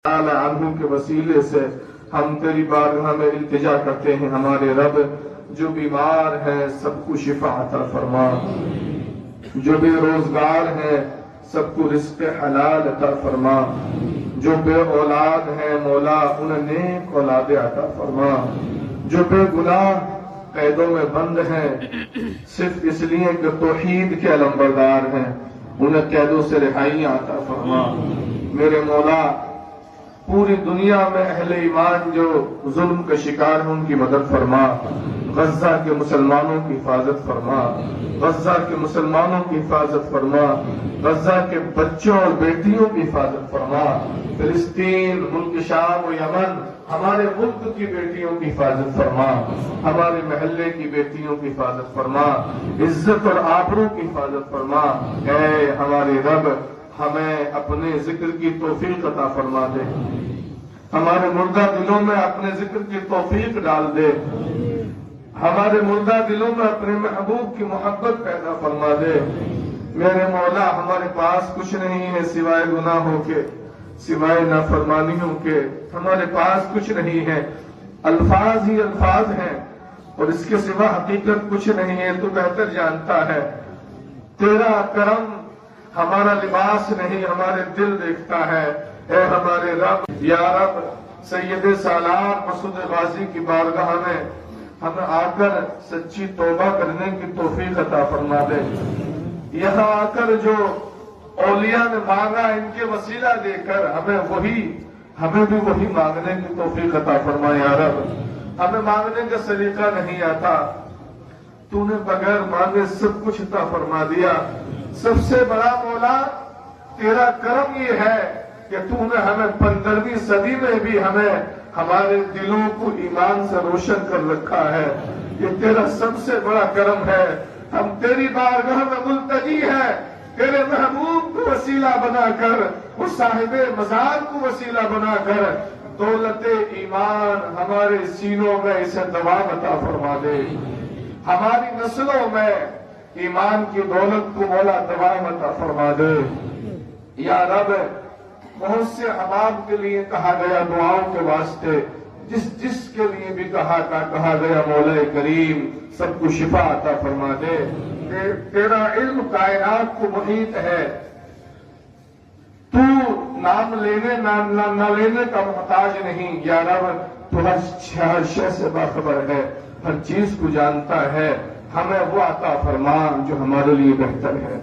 تعالی عنہ کے وسیلے سے ہم تیری بارگاہ میں التجا کرتے ہیں۔ ہمارے رب جو بیمار ہیں سب کو شفا عطا فرما، جو بے روزگار ہیں سب کو رزق حلال عطا فرما، جو بے اولاد ہیں مولا انہیں نیک اولاد عطا فرما، جو بے گناہ قیدوں میں بند ہیں صرف اس لیے کہ توحید کے علمبردار ہیں انہیں قیدوں سے رہائی عطا فرما۔ میرے مولا پوری دنیا میں اہل ایمان جو ظلم کا شکار ہیں ان کی مدد فرما، غزہ کے مسلمانوں کی حفاظت فرما، غزہ کے مسلمانوں کی حفاظت فرما، غزہ کے بچوں اور بیٹیوں کی حفاظت فرما، فلسطین، ملک شام و یمن ہمارے ملک کی بیٹیوں کی حفاظت فرما، ہمارے محلے کی بیٹیوں کی حفاظت فرما، عزت اور آبرو کی حفاظت فرما۔ اے ہمارے رب ہمیں اپنے ذکر کی توفیق عطا فرما دے، ہمارے مردہ دلوں میں اپنے ذکر کی توفیق ڈال دے، ہمارے مردہ دلوں میں اپنے محبوب کی محبت پیدا فرما دے۔ میرے مولا ہمارے پاس کچھ نہیں ہے سوائے گناہوں کے، سوائے نافرمانیوں کے، ہمارے پاس کچھ نہیں ہے، الفاظ ہی الفاظ ہیں اور اس کے سوا حقیقت کچھ نہیں ہے۔ تو بہتر جانتا ہے تیرا کرم ہمارا لباس نہیں ہمارے دل دیکھتا ہے۔ اے ہمارے رب، یا رب سید سالار مسعود غازی کی بارگاہ میں ہمیں آ کر سچی توبہ کرنے کی توفیق عطا فرما دے۔ یہاں آ کر جو اولیاء نے مانگا ان کے وسیلہ دے کر ہمیں بھی وہی مانگنے کی توفیق عطا فرما۔ یا رب ہمیں مانگنے کا سلیقہ نہیں آتا، تو نے بغیر مانگے سب کچھ عطا فرما دیا۔ سب سے بڑا مولا تیرا کرم یہ ہے کہ تو نے ہمیں 15ویں صدی میں بھی ہمارے دلوں کو ایمان سے روشن کر رکھا ہے۔ یہ تیرا سب سے بڑا کرم ہے۔ ہم تیری بارگاہ میں ملتجی ہیں، تیرے محبوب کو وسیلہ بنا کر، اس صاحب مزار کو وسیلہ بنا کر دولت ایمان ہمارے سینوں میں اسے دوام عطا فرما دے۔ ہماری نسلوں میں ایمان کی دولت کو مولا دوام عطا فرما دے۔ یا رب بہت سے احباب کے لیے کہا گیا دعاؤں کے واسطے، جس کے لیے بھی کہا گیا مولا کریم سب کو شفا عطا فرما دے۔ تیرا علم کائنات کو محیط ہے، تو نام لینے نہ لینے کا محتاج نہیں۔ یا رب تو ہر شے سے باخبر ہے، ہر چیز کو جانتا ہے، ہمیں وہ عطا فرما جو ہمارے لیے بہتر ہے۔